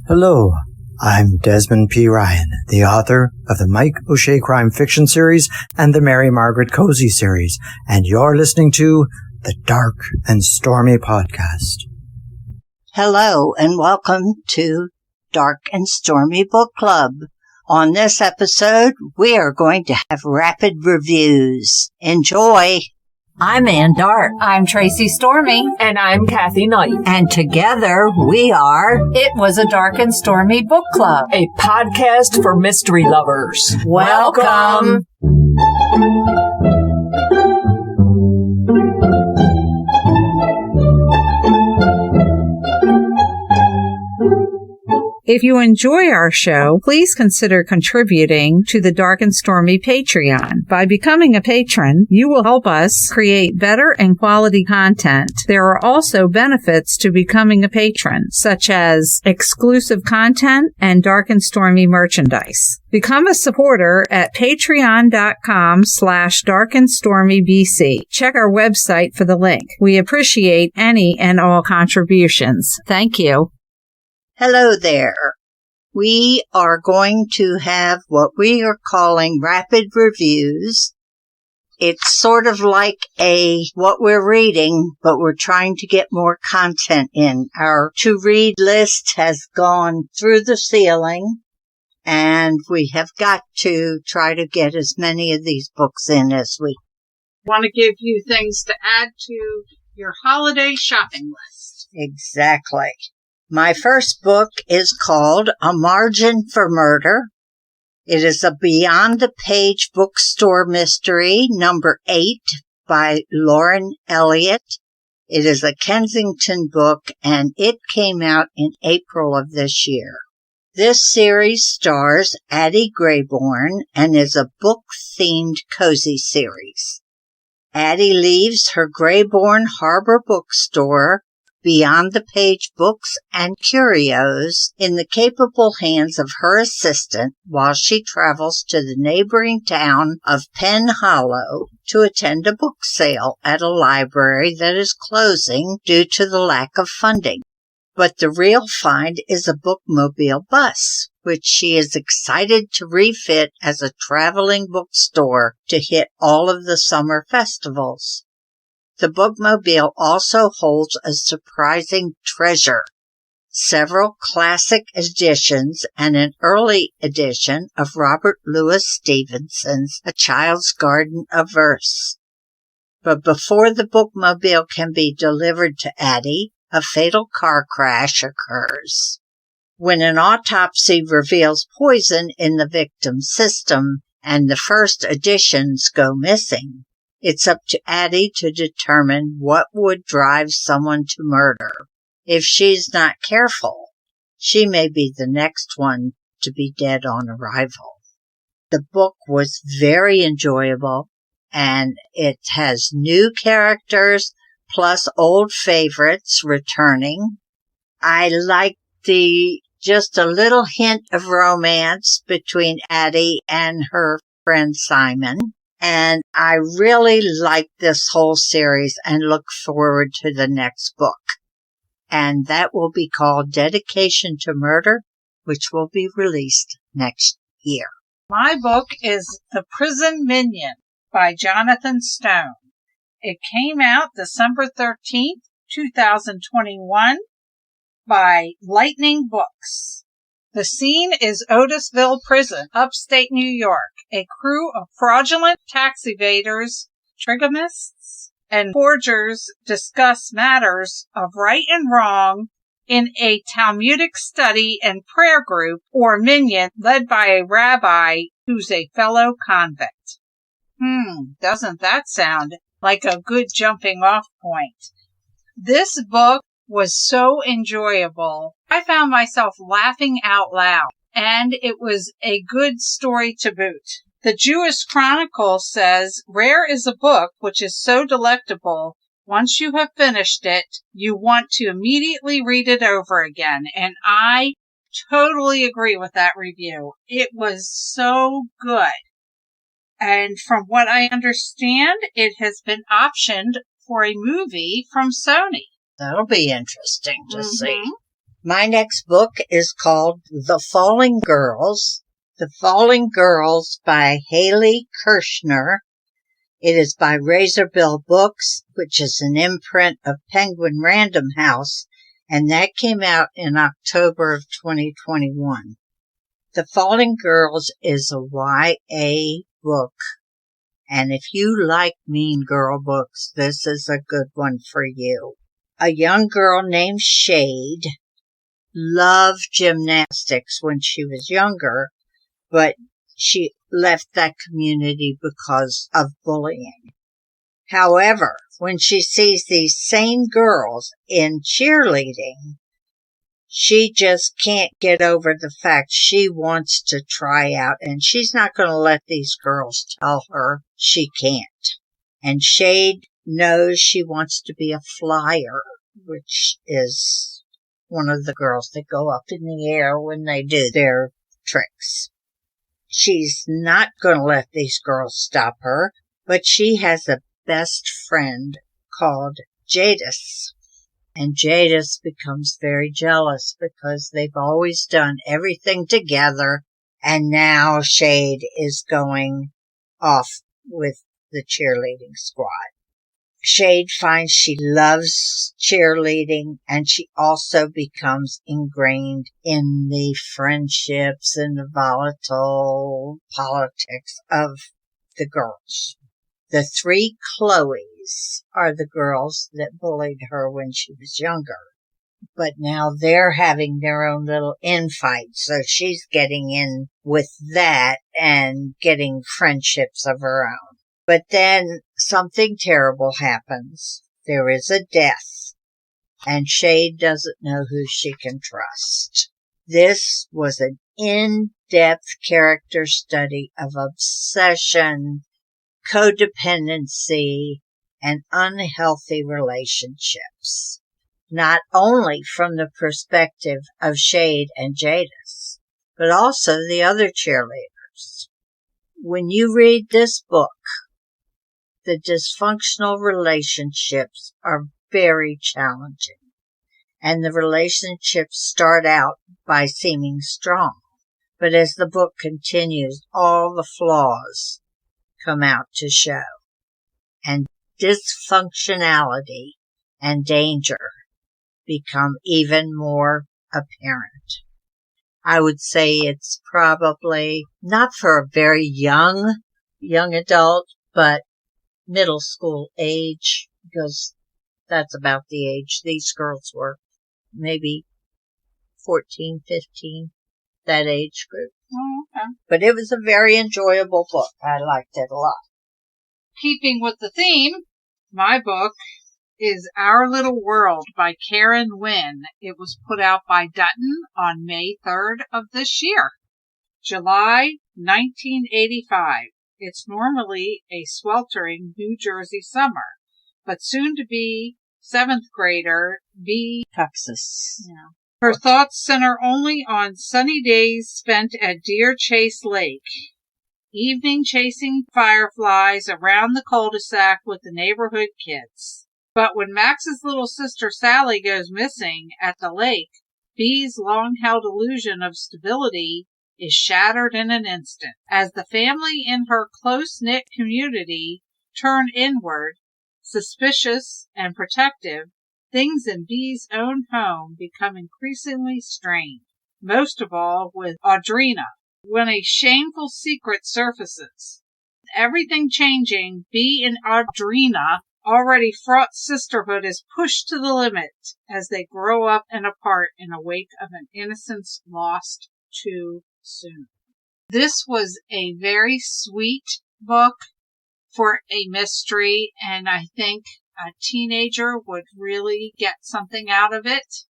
Hello, I'm Desmond P. Ryan, the author of the Mike O'Shea Crime Fiction series and the Mary Margaret Cozy series, and you're listening to the Dark and Stormy podcast. Hello, and welcome to Dark and Stormy Book Club. On this episode, we are going to have rapid reviews. Enjoy! I'm Ann Dart. I'm Tracy Stormy. And I'm Kathy Knight. And together we are It Was a Dark and Stormy Book Club, a podcast for mystery lovers. Welcome. If you enjoy our show, please consider contributing to the Dark and Stormy Patreon. By becoming a patron, you will help us create better and quality content. There are also benefits to becoming a patron, such as exclusive content and Dark and Stormy merchandise. Become a supporter at patreon.com/darkandstormybc. Check our website for the link. We appreciate any and all contributions. Thank you. Hello there. We are going to have what we are calling rapid reviews. It's sort of like what we're reading, but we're trying to get more content in. Our to-read list has gone through the ceiling, and we have got to try to get as many of these books in as we want to give you things to add to your holiday shopping list. Exactly. My first book is called A Margin for Murder. It is a Beyond the Page bookstore mystery, number 8, by Lauren Elliott. It is a Kensington book, and it came out in April of this year. This series stars Addie Grayborn and is a book-themed cozy series. Addie leaves her Grayborn Harbor bookstore, Beyond the Page Books and Curios, in the capable hands of her assistant while she travels to the neighboring town of Penn Hollow to attend a book sale at a library that is closing due to the lack of funding. But the real find is a bookmobile bus, which she is excited to refit as a traveling bookstore to hit all of the summer festivals. The bookmobile also holds a surprising treasure, several classic editions and an early edition of Robert Louis Stevenson's A Child's Garden of Verse. But before the bookmobile can be delivered to Addie, a fatal car crash occurs. When an autopsy reveals poison in the victim's system and the first editions go missing, it's up to Addie to determine what would drive someone to murder. If she's not careful, she may be the next one to be dead on arrival. The book was very enjoyable, and it has new characters plus old favorites returning. I like just a little hint of romance between Addie and her friend Simon. And I really like this whole series and look forward to the next book. And that will be called Dedication to Murder, which will be released next year. My book is The Prison Minyan by Jonathan Stone. It came out December 13th, 2021 by Lightning Books. The scene is Otisville Prison, upstate New York. A crew of fraudulent tax evaders, trigamists, and forgers discuss matters of right and wrong in a Talmudic study and prayer group, or minyan, led by a rabbi who's a fellow convict. Doesn't that sound like a good jumping off point? This book was so enjoyable. I found myself laughing out loud, and it was a good story to boot. The Jewish Chronicle says, "Rare is a book which is so delectable, once you have finished it, you want to immediately read it over again." And I totally agree with that review. It was so good. And from what I understand, it has been optioned for a movie from Sony. That'll be interesting to see. My next book is called The Falling Girls. The Falling Girls by Hayley Krircther. It is by Razorbill Books, which is an imprint of Penguin Random House, and that came out in October of 2021. The Falling Girls is a YA book, and if you like mean girl books, this is a good one for you. A young girl named Shade loved gymnastics when she was younger, but she left that community because of bullying. However, when she sees these same girls in cheerleading, she just can't get over the fact she wants to try out, and she's not going to let these girls tell her she can't. And Shade knows she wants to be a flyer, which is one of the girls that go up in the air when they do their tricks. She's not going to let these girls stop her, but she has a best friend called Jadis. And Jadis becomes very jealous because they've always done everything together, and now Shade is going off with the cheerleading squad. Shade finds she loves cheerleading, and she also becomes ingrained in the friendships and the volatile politics of the girls. The three Chloes are the girls that bullied her when she was younger, but now they're having their own little infight, so she's getting in with that and getting friendships of her own. But then something terrible happens. There is a death, and Shade doesn't know who she can trust. This was an in-depth character study of obsession, codependency, and unhealthy relationships, not only from the perspective of Shade and Jadis, but also the other cheerleaders. When you read this book, the dysfunctional relationships are very challenging, and the relationships start out by seeming strong, but as the book continues, all the flaws come out to show, and dysfunctionality and danger become even more apparent. I would say it's probably not for a very young adult, but middle school age, because that's about the age these girls were, maybe 14, 15, that age group. Oh, okay. But it was a very enjoyable book. I liked it a lot. Keeping with the theme, my book is Our Little World by Karen Winn. It was put out by Dutton on May 3rd of this year, July 1985. It's normally a sweltering New Jersey summer, but soon to be 7th grader B. Texas. Yeah. Her thoughts center only on sunny days spent at Deer Chase Lake, evening chasing fireflies around the cul-de-sac with the neighborhood kids. But when Max's little sister Sally goes missing at the lake, Bee's long-held illusion of stability is shattered in an instant. As the family in her close-knit community turn inward, suspicious and protective, things in Bee's own home become increasingly strained, most of all with Audrina, when a shameful secret surfaces. Everything changing, Bee and Audrina already fraught sisterhood is pushed to the limit as they grow up and apart in a wake of an innocence lost too soon. This was a very sweet book for a mystery, and I think a teenager would really get something out of it.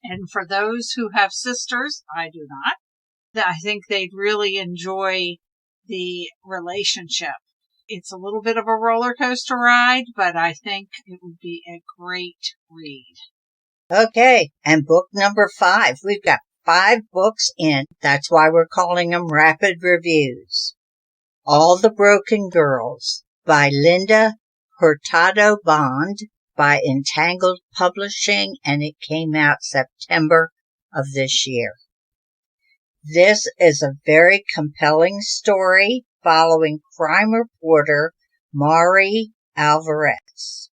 And for those who have sisters, I do not, I think they'd really enjoy the relationship. It's a little bit of a roller coaster ride, but I think it would be a great read. Okay, and book number 5. We've got 5 books in. That's why we're calling them rapid reviews. All the Broken Girls by Linda Hurtado Bond by Entangled Publishing, and it came out September of this year. This is a very compelling story following crime reporter Mari Alvarez.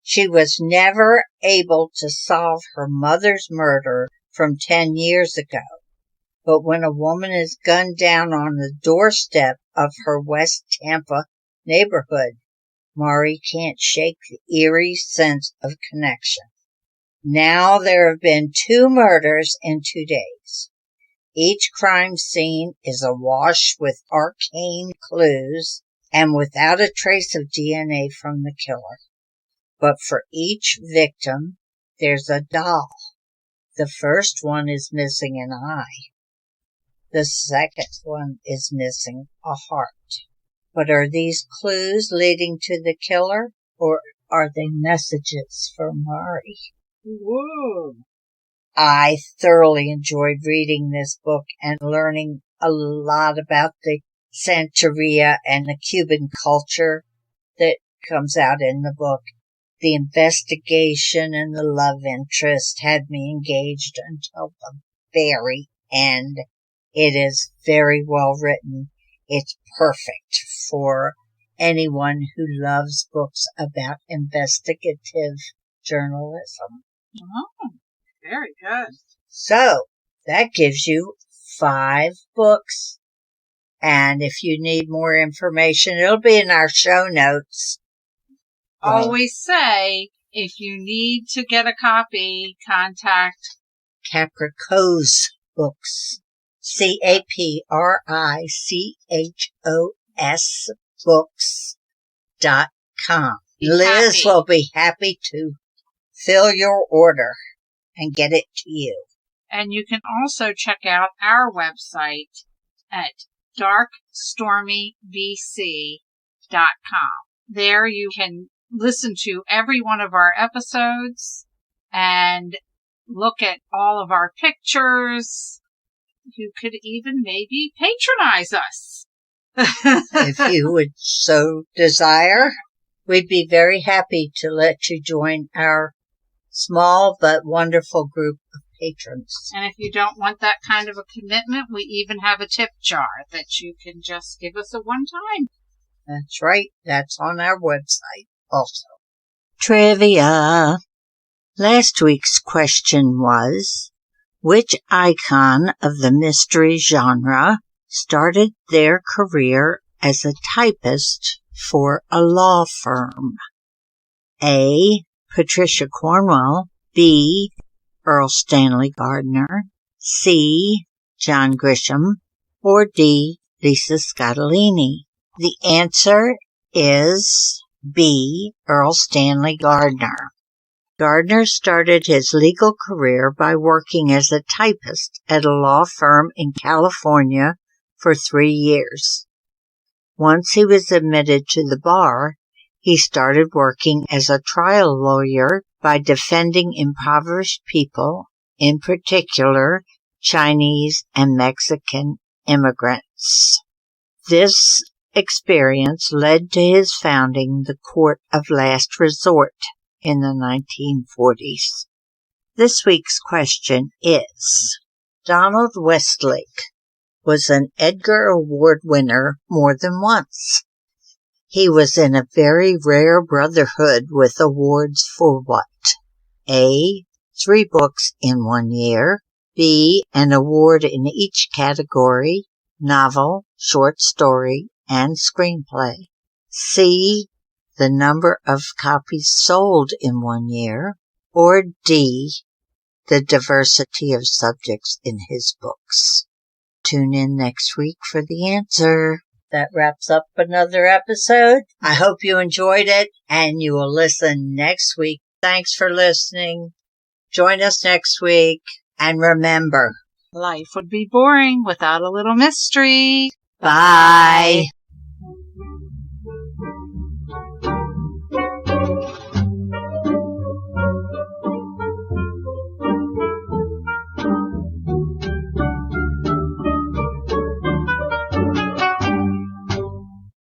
She was never able to solve her mother's murder from 10 years ago. But when a woman is gunned down on the doorstep of her West Tampa neighborhood, Mari can't shake the eerie sense of connection. Now there have been 2 murders in 2 days. Each crime scene is awash with arcane clues and without a trace of DNA from the killer. But for each victim, there's a doll. The first one is missing an eye. The second one is missing a heart. But are these clues leading to the killer, or are they messages for Mari? Whoa. I thoroughly enjoyed reading this book and learning a lot about the Santeria and the Cuban culture that comes out in the book. The investigation and the love interest had me engaged until the very end. It is very well written. It's perfect for anyone who loves books about investigative journalism. Oh, very good. So, that gives you 5 books. And if you need more information, it'll be in our show notes. Always say, if you need to get a copy, contact Krircther's Books. Krircchos books.com. Liz will be happy to fill your order and get it to you. And you can also check out our website at darkstormyvc.com. There you can listen to every one of our episodes and look at all of our pictures. You could even maybe patronize us. If you would so desire, we'd be very happy to let you join our small but wonderful group of patrons. And if you don't want that kind of a commitment, we even have a tip jar that you can just give us a one-time. That's right. That's on our website also. Trivia. Last week's question was, which icon of the mystery genre started their career as a typist for a law firm? A. Patricia Cornwell. B. Earl Stanley Gardner. C. John Grisham. Or D. Lisa Scottolini. The answer is B. Earl Stanley Gardner. Gardner started his legal career by working as a typist at a law firm in California for 3 years. Once he was admitted to the bar, he started working as a trial lawyer by defending impoverished people, in particular Chinese and Mexican immigrants. This experience led to his founding the Court of Last Resort in the 1940s. This week's question is, Donald Westlake was an Edgar Award winner more than once. He was in a very rare brotherhood with awards for what? A. 3 books in 1 year. B. An award in each category, novel, short story, and screenplay. C. The number of copies sold in 1 year. Or D. The diversity of subjects in his books. Tune in next week for the answer. That wraps up another episode. I hope you enjoyed it and you will listen next week. Thanks for listening. Join us next week. And remember, Life would be boring without a little mystery. bye.